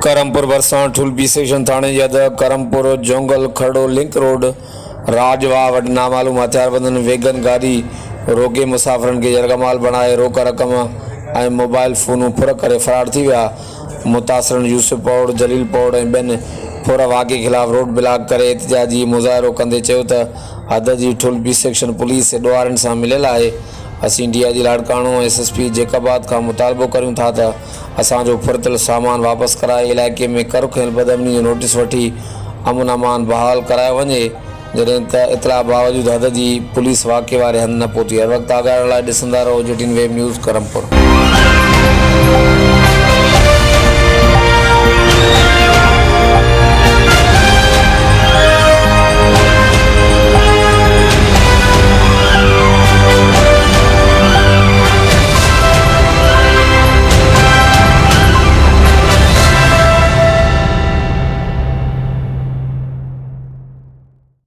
करमपुर भरसां ठुलबी सेक्शन थाने जद करमपुर जोंगल खड़ो लिंक रोड राजवाह वटि नामालूम हथियारबंदनि वेगन गाड़ी रोके मुसाफ़िरनि खे यरगमाल बणाए रोक रक़म ऐं मोबाइल फ़ोनूं फुर करे फ़रार थी विया। मुतासिरनि यूसुफ पौड़, जलील पौड़ ऐं ॿियनि फुर वाक़े ख़िलाफ़ रोड ब्लॉक करे एहतिजाजी मुज़ाहिरो कंदे चयो त हद जी ठुलबी सेक्शन पुलिस ॾोहारनि सां मिलियल आहे। असीं डीआईजी लाड़काणो एसएसपी जैकबाद खां मुतालबो करूं था त असांजो फुरतल सामान वापसि कराए इलाइक़े में कर थियल बदअमनी जो नोटिस वठी अमन अमान बहाल करायो वञे, जॾहिं त इतला बावजूद हद जी पुलिस वाक़े वारे हंधि न पहुती। हर वक़्तु आगाह लाइ ॾिसंदा रहो JTN वेब न्यूज़ करमपुर।